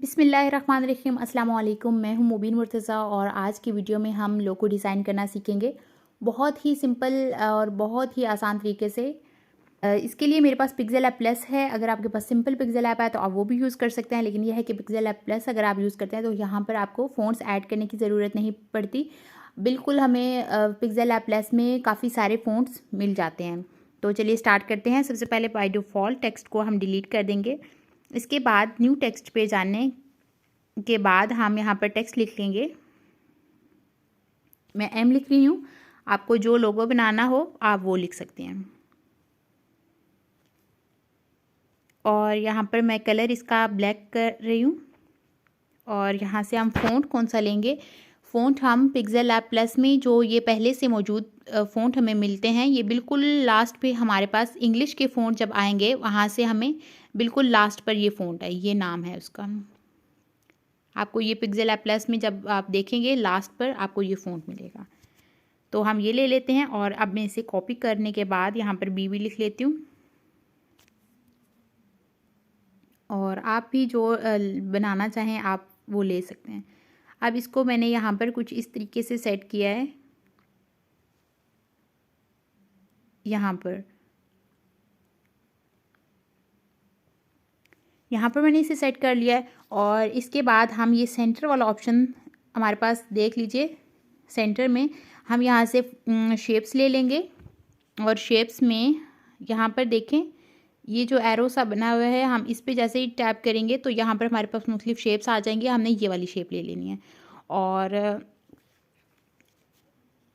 बिस्मिल्लाहिर्रहमानिर्रहीम अस्सलाम वालेकुम। मैं हूं मुबीन मुर्तज़ा और आज की वीडियो में हम लोगो डिज़ाइन करना सीखेंगे बहुत ही सिंपल और बहुत ही आसान तरीके से। इसके लिए मेरे पास पिक्सेल ऐप प्लस है। अगर आपके पास सिंपल पिक्सेल ऐप है तो आप वो भी यूज़ कर सकते हैं, लेकिन यह है कि पिक्सेल ऐप प्लस अगर आप यूज़ करते हैं तो यहाँ पर आपको फ़ॉन्ट्स ऐड करने की ज़रूरत नहीं पड़ती। बिल्कुल हमें पिक्सेल ऐप प्लस में काफ़ी सारे फ़ॉन्ट्स मिल जाते हैं। तो चलिए स्टार्ट करते हैं। सबसे पहले बाय डिफ़ॉल्ट टेक्स्ट को हम डिलीट कर देंगे। इसके बाद न्यू टेक्स्ट पे जाने के बाद हम यहाँ पर टेक्स्ट लिख लेंगे। मैं एम लिख रही हूँ, आपको जो लोगो बनाना हो आप वो लिख सकते हैं। और यहाँ पर मैं कलर इसका ब्लैक कर रही हूँ। और यहाँ से हम फ़ॉन्ट कौन सा लेंगे, फ़ॉन्ट हम पिक्सेल ऐप प्लस में जो ये पहले से मौजूद फ़ॉन्ट हमें मिलते हैं, ये बिल्कुल लास्ट पे हमारे पास इंग्लिश के फ़ॉन्ट जब आएंगे वहाँ से हमें बिल्कुल लास्ट पर ये फ़ॉन्ट है, ये नाम है उसका। आपको ये पिक्सेल ऐप प्लस में जब आप देखेंगे लास्ट पर आपको ये फ़ॉन्ट मिलेगा। तो हम ये ले लेते हैं और अब मैं इसे कॉपी करने के बाद यहाँ पर बीबी लिख लेती हूँ। और आप भी जो बनाना चाहें आप वो ले सकते हैं। अब इसको मैंने यहाँ पर कुछ इस तरीके से सेट किया है। यहाँ पर मैंने इसे सेट कर लिया है। और इसके बाद हम ये सेंटर वाला ऑप्शन हमारे पास देख लीजिए, सेंटर में हम यहाँ से शेप्स ले लेंगे। और शेप्स में यहाँ पर देखें ये जो एरो सा बना हुआ है, हम इस पे जैसे ही टैप करेंगे तो यहाँ पर हमारे पास मुख्तलिफ शेप्स आ जाएंगे। हमने ये वाली शेप ले लेनी है। और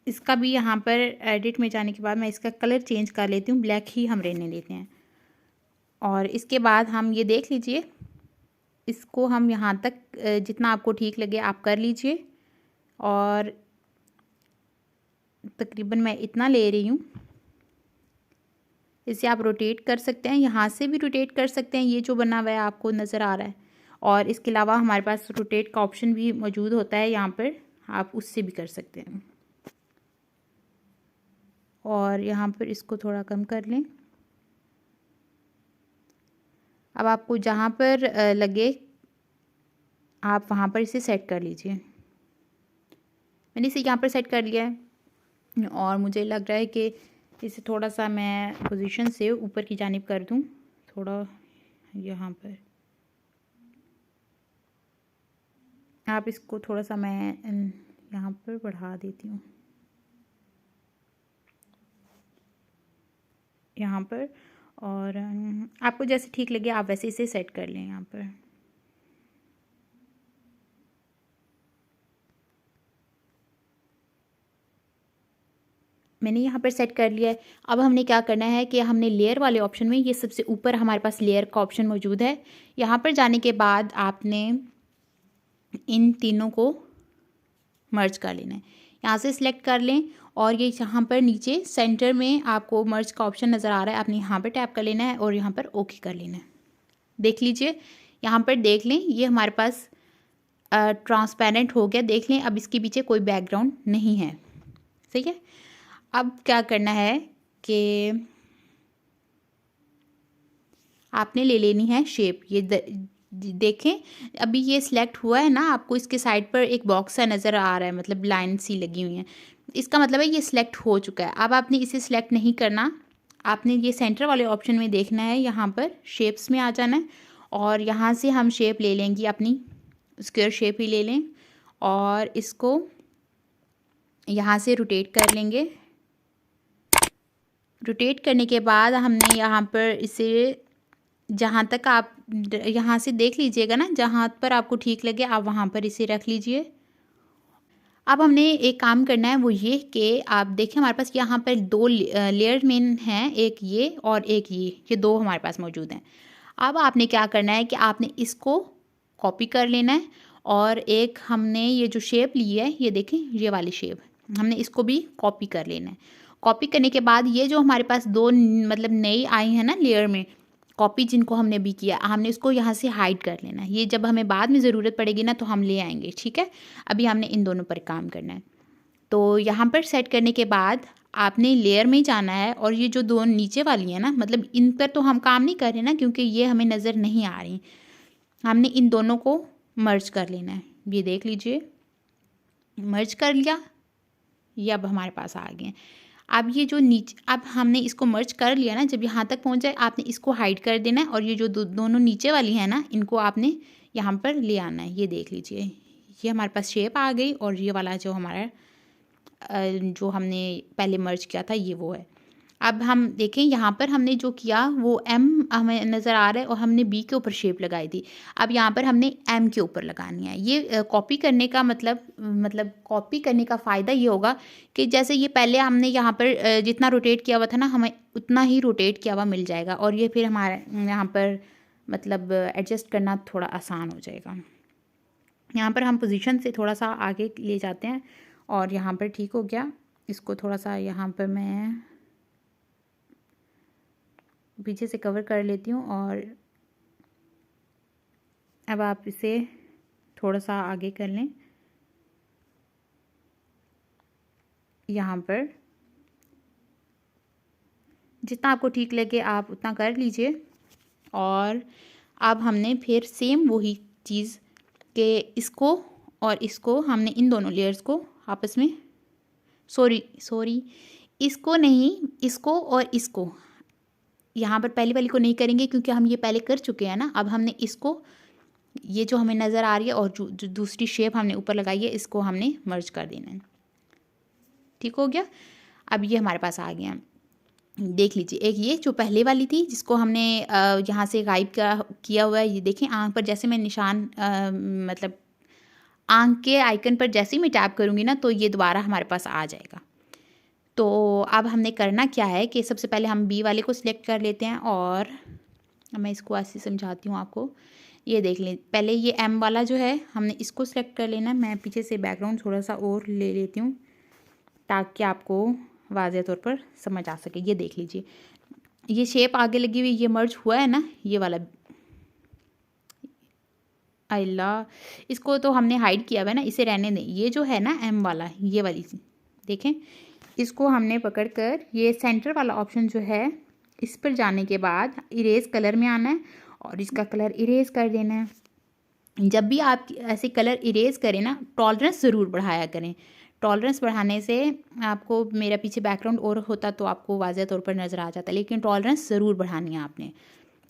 इसका भी यहाँ पर एडिट में जाने के बाद मैं इसका कलर चेंज कर लेती हूँ, ब्लैक ही हम रहने देते हैं। और इसके बाद हम ये देख लीजिए, इसको हम यहाँ तक जितना आपको ठीक लगे आप कर लीजिए। और तकरीबन मैं इतना ले रही हूँ। इसे आप रोटेट कर सकते हैं, यहाँ से भी रोटेट कर सकते हैं, ये जो बना हुआ है आपको नज़र आ रहा है। और इसके अलावा हमारे पास रोटेट का ऑप्शन भी मौजूद होता है, यहाँ पर आप उससे भी कर सकते हैं। और यहाँ पर इसको थोड़ा कम कर लें। अब आपको जहाँ पर लगे आप वहाँ पर इसे सेट कर लीजिए। मैंने इसे यहाँ पर सेट कर लिया है और मुझे लग रहा है कि इसे थोड़ा सा मैं पोजीशन से ऊपर की जानिब कर दूँ, थोड़ा यहाँ पर। आप इसको थोड़ा सा मैं यहाँ पर बढ़ा देती हूँ, यहाँ पर। और आपको जैसे ठीक लगे आप वैसे इसे सेट कर लें। यहाँ पर मैंने यहाँ पर सेट कर लिया है। अब हमने क्या करना है कि हमने लेयर वाले ऑप्शन में, ये सबसे ऊपर हमारे पास लेयर का ऑप्शन मौजूद है, यहाँ पर जाने के बाद आपने इन तीनों को मर्ज कर लेना है। यहाँ से सिलेक्ट कर लें और ये यहाँ पर नीचे सेंटर में आपको मर्ज का ऑप्शन नज़र आ रहा है, आपने यहाँ पर टैप कर लेना है और यहाँ पर ओके कर लेना है। देख लीजिए, यहाँ पर देख लें ये हमारे पास ट्रांसपेरेंट हो गया। देख लें अब इसके पीछे कोई बैकग्राउंड नहीं है, सही है। अब क्या करना है कि आपने ले लेनी है शेप। ये देखें अभी ये सिलेक्ट हुआ है ना, आपको इसके साइड पर एक बॉक्स सा नज़र आ रहा है, मतलब लाइन सी लगी हुई है, इसका मतलब है ये सिलेक्ट हो चुका है। अब आपने इसे सिलेक्ट नहीं करना, आपने ये सेंटर वाले ऑप्शन में देखना है, यहाँ पर शेप्स में आ जाना है और यहाँ से हम शेप ले लेंगे, अपनी स्क्वायर शेप ही ले लें और इसको यहाँ से रोटेट कर लेंगे। रोटेट करने के बाद हमने यहाँ पर इसे जहाँ तक आप यहाँ से देख लीजिएगा ना, जहाँ पर आपको ठीक लगे आप वहाँ पर इसे रख लीजिए। अब हमने एक काम करना है, वो ये कि आप देखें हमारे पास यहाँ पर दो लेयर मेन हैं, एक ये और एक ये दो हमारे पास मौजूद हैं। अब आपने क्या करना है कि आपने इसको कॉपी कर लेना है और एक हमने ये जो शेप ली है, ये देखें ये वाली शेप, हमने इसको भी कॉपी कर लेना है। कॉपी करने के बाद ये जो हमारे पास दो मतलब नई आई है ना लेयर में कॉपी, जिनको हमने भी किया, हमने इसको यहाँ से हाइड कर लेना है। ये जब हमें बाद में ज़रूरत पड़ेगी ना तो हम ले आएंगे, ठीक है। अभी हमने इन दोनों पर काम करना है। तो यहाँ पर सेट करने के बाद आपने लेयर में जाना है और ये जो दो नीचे वाली है ना, मतलब इन पर तो हम काम नहीं कर रहे ना, क्योंकि ये हमें नज़र नहीं आ रही। हमने इन दोनों को मर्ज कर लेना है। ये देख लीजिए, मर्ज कर लिया, ये अब हमारे पास आ गए हैं। अब ये जो नीचे, अब हमने इसको मर्ज कर लिया ना, जब यहाँ तक पहुँच जाए आपने इसको हाइड कर देना है, और ये जो दोनों नीचे वाली है ना, इनको आपने यहाँ पर ले आना है। ये देख लीजिए, ये हमारे पास शेप आ गई, और ये वाला जो हमारा जो हमने पहले मर्ज किया था ये वो है। अब हम देखें यहाँ पर हमने जो किया वो एम हमें नज़र आ रहा है, और हमने बी के ऊपर शेप लगाई थी। अब यहाँ पर हमने एम के ऊपर लगानी है। ये कॉपी करने का मतलब कॉपी करने का फ़ायदा ये होगा कि जैसे ये पहले हमने यहाँ पर जितना रोटेट किया हुआ था ना, हमें उतना ही रोटेट किया हुआ मिल जाएगा, और ये फिर हमारे यहाँ पर मतलब एडजस्ट करना थोड़ा आसान हो जाएगा। यहाँ पर हम पोजीशन से थोड़ा सा आगे ले जाते हैं, और यहाँ पर ठीक हो गया। इसको थोड़ा सा यहाँ पर मैं पीछे से कवर कर लेती हूँ, और अब आप इसे थोड़ा सा आगे कर लें। यहाँ पर जितना आपको ठीक लगे आप उतना कर लीजिए। और अब हमने फिर सेम वही चीज़ के इसको और इसको हमने इन दोनों लेयर्स को आपस में सॉरी इसको नहीं, इसको और इसको यहाँ पर पहली वाली को नहीं करेंगे क्योंकि हम ये पहले कर चुके हैं ना। अब हमने इसको, ये जो हमें नज़र आ रही है और जो दूसरी शेप हमने ऊपर लगाई है, इसको हमने मर्ज कर देना है। ठीक हो गया। अब ये हमारे पास आ गया, देख लीजिए। एक ये जो पहले वाली थी जिसको हमने यहाँ से गायब किया हुआ है, ये देखें आँख पर जैसे मैं निशान मतलब आँख के आइकन पर जैसे ही मैं टैप करूँगी ना, तो ये दोबारा हमारे पास आ जाएगा। तो अब हमने करना क्या है कि सबसे पहले हम बी वाले को सिलेक्ट कर लेते हैं, और मैं इसको ऐसे समझाती हूँ आपको। ये देख लें, पहले ये एम वाला जो है हमने इसको सिलेक्ट कर लेना है। मैं पीछे से बैकग्राउंड थोड़ा सा और ले लेती हूँ ताकि आपको वाज़ेह तौर पर समझ आ सके। ये देख लीजिए, ये शेप आगे लगी हुई, ये मर्ज हुआ है ना, ये वाला। अल्लाह, इसको तो हमने हाइड किया हुआ है ना, इसे रहने दें। ये जो है ना एम वाला, ये वाली देखें, इसको हमने पकड़कर ये सेंटर वाला ऑप्शन जो है, इस पर जाने के बाद इरेज कलर में आना है, और इसका कलर इरेज कर देना है। जब भी आप ऐसे कलर इरेज करें ना, टॉलरेंस ज़रूर बढ़ाया करें। टॉलरेंस बढ़ाने से आपको, मेरा पीछे बैकग्राउंड और होता तो आपको वाज़ेह तौर पर नज़र आ जाता, लेकिन टॉलरेंस ज़रूर बढ़ानी है आपने।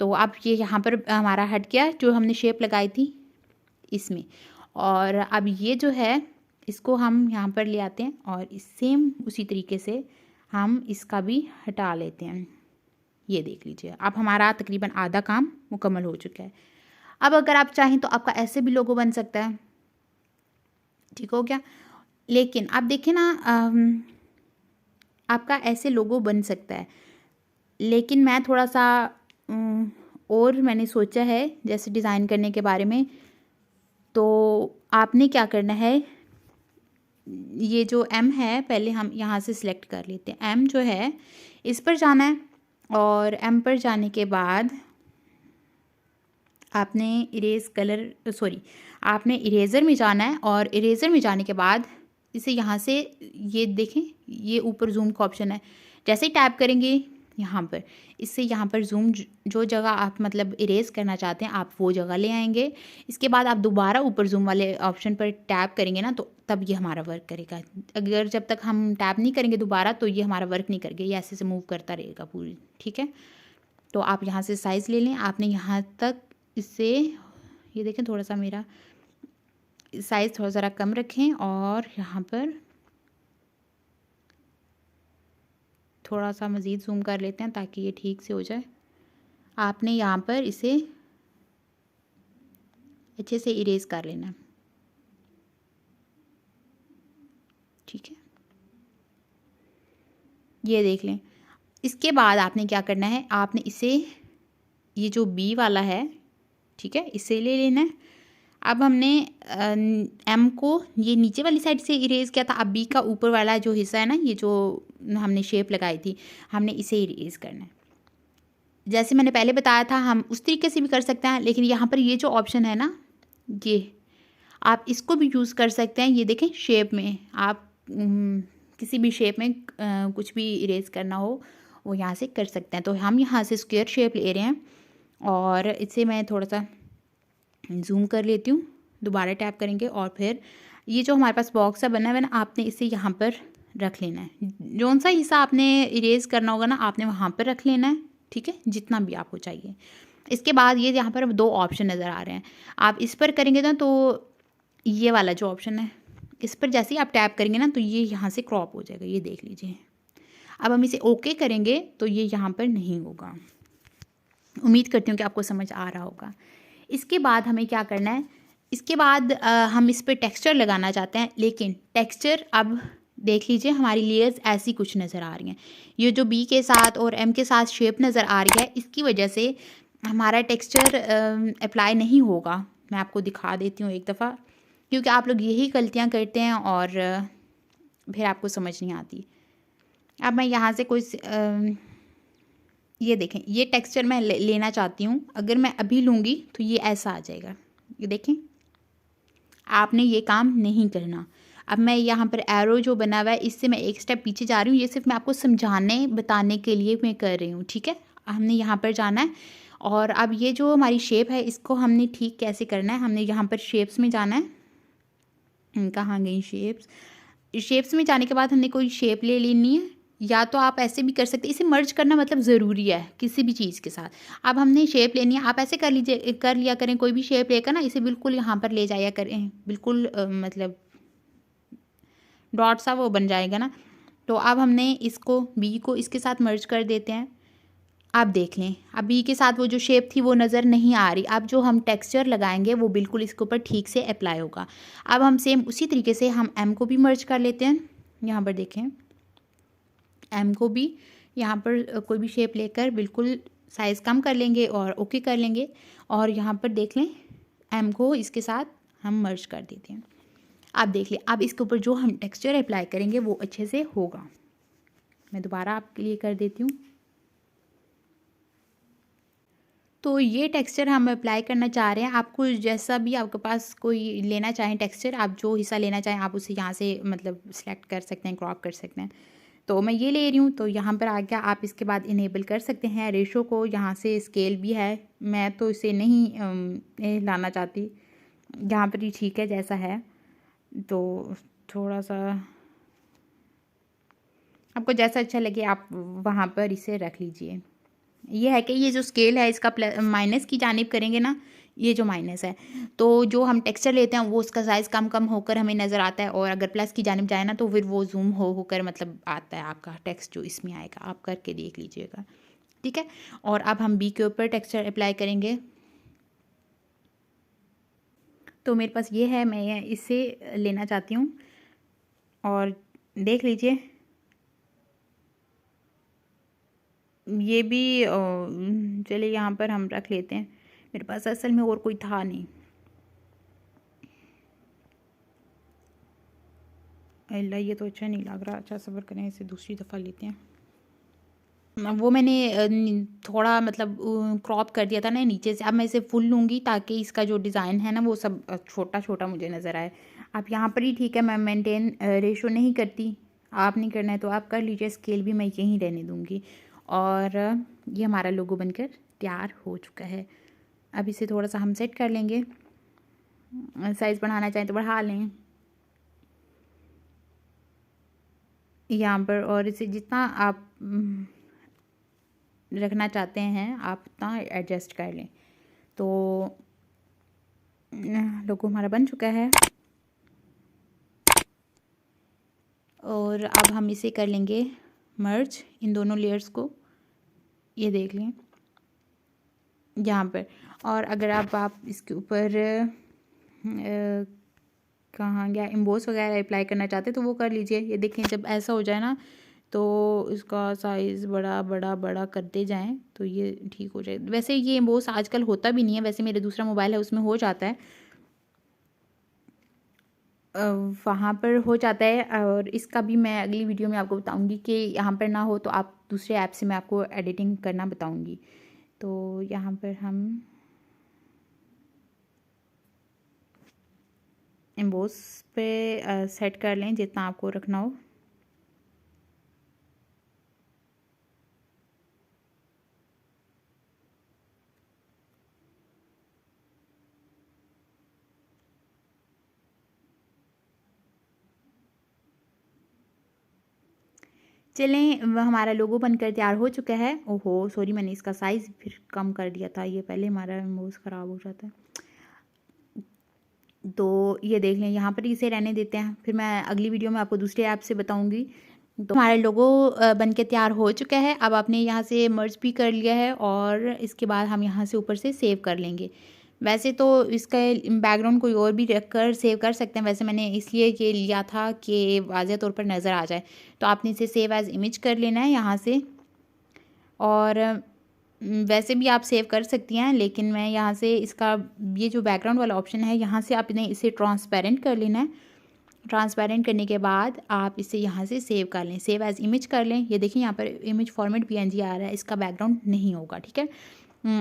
तो अब ये यहाँ पर हमारा हट गया जो हमने शेप लगाई थी इसमें, और अब ये जो है इसको हम यहाँ पर ले आते हैं, और सेम उसी तरीके से हम इसका भी हटा लेते हैं। ये देख लीजिए, अब हमारा तकरीबन आधा काम मुकम्मल हो चुका है। अब अगर आप चाहें तो आपका ऐसे भी लोगो बन सकता है। ठीक हो गया। लेकिन आप देखें ना, आपका ऐसे लोगो बन सकता है, लेकिन मैं थोड़ा सा और मैंने सोचा है जैसे डिज़ाइन करने के बारे में। तो आपने क्या करना है, ये जो एम है पहले हम यहाँ से सिलेक्ट कर लेते हैं। एम जो है इस पर जाना है, और एम पर जाने के बाद आपने आपने इरेज़र में जाना है, और इरेज़र में जाने के बाद इसे यहाँ से, ये देखें ये ऊपर जूम का ऑप्शन है, जैसे ही टैप करेंगे यहाँ पर, इससे यहाँ पर जूम जो जगह आप मतलब इरेज़ करना चाहते हैं आप वो जगह ले आएंगे। इसके बाद आप दोबारा ऊपर जूम वाले ऑप्शन पर टैप करेंगे ना, तो तब ये हमारा वर्क करेगा। अगर जब तक हम टैप नहीं करेंगे दोबारा, तो ये हमारा वर्क नहीं करेगा, ये ऐसे से मूव करता रहेगा पूरी। ठीक है, तो आप यहाँ से साइज़ ले लें। आपने यहाँ तक इससे, ये देखें थोड़ा सा मेरा साइज़ थोड़ा ज़रा कम रखें, और यहाँ पर थोड़ा सा मज़ीद जूम कर लेते हैं ताकि ये ठीक से हो जाए। आपने यहाँ पर इसे अच्छे से इरेज कर लेना। ठीक है, ये देख लें। इसके बाद आपने क्या करना है, आपने इसे, ये जो बी वाला है, ठीक है, इसे ले लेना है। अब हमने एम को ये नीचे वाली साइड से इरेज़ किया था, अब बी का ऊपर वाला जो हिस्सा है ना, ये जो हमने शेप लगाई थी, हमने इसे इरेज़ करना है। जैसे मैंने पहले बताया था, हम उस तरीके से भी कर सकते हैं, लेकिन यहाँ पर ये जो ऑप्शन है ना, ये आप इसको भी यूज़ कर सकते हैं। ये देखें, शेप में आप किसी भी शेप में कुछ भी इरेज़ करना हो वो यहाँ से कर सकते हैं। तो हम यहाँ से स्क्वायर शेप ले रहे हैं, और इसे मैं थोड़ा सा जूम कर लेती हूँ दोबारा टैप करेंगे और फिर ये जो हमारे पास बॉक्स है बना हुआ है ना, आपने इसे यहाँ पर रख लेना है। जौन सा हिस्सा आपने इरेज करना होगा ना, आपने वहाँ पर रख लेना है, ठीक है, जितना भी आपको चाहिए। इसके बाद ये यहाँ पर 2 ऑप्शन नज़र आ रहे हैं, आप इस पर करेंगे ना तो ये वाला जो ऑप्शन है इस पर जैसे ही आप टैप करेंगे ना तो ये यहाँ से क्रॉप हो जाएगा, ये देख लीजिए। अब हम इसे ओके करेंगे तो ये यहाँ पर नहीं होगा। उम्मीद करती हूँ कि आपको समझ आ रहा होगा। इसके बाद हमें क्या करना है, इसके बाद हम इस पर टेक्सचर लगाना चाहते हैं, लेकिन टेक्सचर अब देख लीजिए हमारी लेयर्स ऐसी कुछ नज़र आ रही हैं। ये जो बी के साथ और एम के साथ शेप नज़र आ रही है, इसकी वजह से हमारा टेक्सचर अप्लाई नहीं होगा। मैं आपको दिखा देती हूँ एक दफ़ा, क्योंकि आप लोग यही गलतियाँ करते हैं और फिर आपको समझ नहीं आती। अब मैं यहाँ से कोई ये देखें, ये टेक्सचर मैं लेना चाहती हूँ, अगर मैं अभी लूँगी तो ये ऐसा आ जाएगा। ये देखें, आपने ये काम नहीं करना। अब मैं यहाँ पर एरो जो बना हुआ है इससे मैं एक स्टेप पीछे जा रही हूँ, ये सिर्फ मैं आपको समझाने बताने के लिए मैं कर रही हूँ, ठीक है। हमने यहाँ पर जाना है और अब ये जो हमारी शेप है इसको हमने ठीक कैसे करना है, हमने यहाँ पर शेप्स में जाना है। कहाँ गई शेप्स? शेप्स में जाने के बाद हमने कोई शेप ले लेनी है, या तो आप ऐसे भी कर सकते हैं। इसे मर्ज करना मतलब ज़रूरी है किसी भी चीज़ के साथ। अब हमने शेप लेनी है, आप ऐसे कर लीजिए, कर लिया करें, कोई भी शेप लेकर ना इसे बिल्कुल यहाँ पर ले जाया करें, बिल्कुल मतलब डॉट सा वो बन जाएगा ना। तो अब हमने इसको बी को इसके साथ मर्ज कर देते हैं। आप देख लें, अब बी के साथ वो जो शेप थी वो नज़र नहीं आ रही। अब जो हम टेक्सचर लगाएंगे वो बिल्कुल इसके ऊपर ठीक से अप्लाई होगा। अब हम सेम उसी तरीके से हम एम को भी मर्ज कर लेते हैं। यहाँ पर देखें, एम को भी यहाँ पर कोई भी शेप लेकर बिल्कुल साइज़ कम कर लेंगे और ओके कर लेंगे, और यहाँ पर देख लें एम को इसके साथ हम मर्ज कर देते हैं। आप देख लें, अब इसके ऊपर जो हम टेक्सचर अप्लाई करेंगे वो अच्छे से होगा। मैं दोबारा आपके लिए कर देती हूँ। तो ये टेक्सचर हम अप्लाई करना चाह रहे हैं। आपको जैसा भी आपके पास कोई लेना चाहें टेक्सचर, आप जो हिस्सा लेना चाहें आप उसे यहाँ से मतलब सेलेक्ट कर सकते हैं, क्रॉप कर सकते हैं। तो मैं ये ले रही हूँ, तो यहाँ पर आ गया। आप इसके बाद इनेबल कर सकते हैं रेशो को, यहाँ से स्केल भी है। मैं तो इसे नहीं लाना चाहती, यहाँ पर ही ठीक है जैसा है। तो थोड़ा सा आपको जैसा अच्छा लगे आप वहाँ पर इसे रख लीजिए। ये है कि ये जो स्केल है इसका माइनस की जानिब करेंगे ना, ये जो माइनस है, तो जो हम टेक्सचर लेते हैं वो उसका साइज़ कम कम होकर हमें नज़र आता है, और अगर प्लस की जानिब जाए ना तो फिर वो जूम होकर मतलब आता है आपका टेक्स्ट जो इसमें आएगा। आप करके देख लीजिएगा, ठीक है। और अब हम बी के ऊपर टेक्सचर अप्लाई करेंगे। तो मेरे पास ये है, मैं इसे लेना चाहती हूँ और देख लीजिए ये भी चलिए यहाँ पर हम रख लेते हैं। मेरे पास असल में और कोई था नहीं। अल्लाह, ये तो अच्छा नहीं लग रहा। अच्छा सब्र करें, इसे दूसरी दफ़ा लेते हैं। वो मैंने थोड़ा मतलब क्रॉप कर दिया था ना नीचे से। अब मैं इसे फुल लूँगी ताकि इसका जो डिज़ाइन है ना वो सब छोटा छोटा मुझे नज़र आए। आप यहाँ पर ही ठीक है, मैं मेंटेन रेशो नहीं करती, आप नहीं करना है तो आप कर लीजिए। स्केल भी मैं यहीं रहने दूँगी। और ये हमारा लोगो बनकर तैयार हो चुका है। अब इसे थोड़ा सा हम सेट कर लेंगे, साइज़ बढ़ाना चाहें तो बढ़ा लें यहाँ पर, और इसे जितना आप रखना चाहते हैं आप उतना एडजस्ट कर लें। तो लोगो हमारा बन चुका है, और अब हम इसे कर लेंगे मर्ज, इन दोनों लेयर्स को। ये देख लें यहाँ पर। और अगर आप इसके ऊपर कहाँ गया, एम्बोस वगैरह अप्लाई करना चाहते तो वो कर लीजिए। ये देखें, जब ऐसा हो जाए ना तो इसका साइज़ बड़ा बड़ा बड़ा करते जाएं तो ये ठीक हो जाए। वैसे ये एम्बोस आजकल होता भी नहीं है, वैसे मेरे दूसरा मोबाइल है उसमें हो जाता है, वहाँ पर हो जाता है। और इसका भी मैं अगली वीडियो में आपको बताऊंगी कि यहाँ पर ना हो तो आप दूसरे ऐप से मैं आपको एडिटिंग करना बताऊंगी। तो यहाँ पर हम एम्बोस पे सेट कर लें जितना आपको रखना हो। चलें, हमारा लोगो बनकर तैयार हो चुका है। ओहो सॉरी, मैंने इसका साइज़ फिर कम कर दिया था, ये पहले हमारा माउस ख़राब हो जाता है। तो ये देख लें, यहाँ पर इसे रहने देते हैं, फिर मैं अगली वीडियो में आपको दूसरे ऐप से बताऊँगी। तो हमारा लोगो बन के तैयार हो चुका है। अब आपने यहाँ से मर्ज भी कर लिया है और इसके बाद हम यहाँ से ऊपर से सेव कर लेंगे। वैसे तो इसका बैकग्राउंड कोई और भी रख कर सेव कर सकते हैं, वैसे मैंने इसलिए ये लिया था कि वाज़ह तौर पर नज़र आ जाए। तो आपने इसे सेव एज़ इमेज कर लेना है यहाँ से, और वैसे भी आप सेव कर सकती हैं, लेकिन मैं यहाँ से इसका ये जो बैकग्राउंड वाला ऑप्शन है यहाँ से आपने इसे ट्रांसपेरेंट कर लेना है। ट्रांसपेरेंट करने के बाद आप इसे यहाँ से सेव कर लें, सेव एज़ इमेज कर लें। ये देखिए यहाँ पर इमेज फॉर्मेट PNG आ रहा है, इसका बैकग्राउंड नहीं होगा, ठीक है।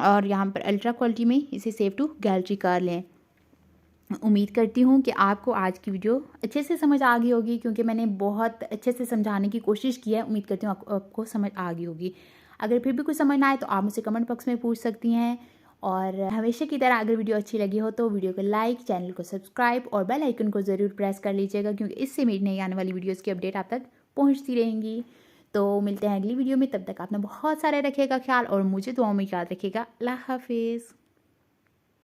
और यहाँ पर अल्ट्रा क्वालिटी में इसे सेव टू गैलरी कर लें। उम्मीद करती हूँ कि आपको आज की वीडियो अच्छे से समझ आ गई होगी, क्योंकि मैंने बहुत अच्छे से समझाने की कोशिश की है। उम्मीद करती हूँ आपको समझ आ गई होगी। अगर फिर भी कुछ समझ ना आए तो आप मुझसे कमेंट बॉक्स में पूछ सकती हैं। और हमेशा की तरह अगर वीडियो अच्छी लगी हो तो वीडियो को लाइक, चैनल को सब्सक्राइब और बेल आइकन को ज़रूर प्रेस कर लीजिएगा, क्योंकि इससे मेरी नई आने वाली वीडियोज़ की अपडेट आप तक पहुँचती रहेंगी। तो मिलते हैं अगली वीडियो में, तब तक आपने बहुत सारे रखिएगा ख्याल और मुझे दुआओं में याद रखिएगा। अल्लाह हाफिज़।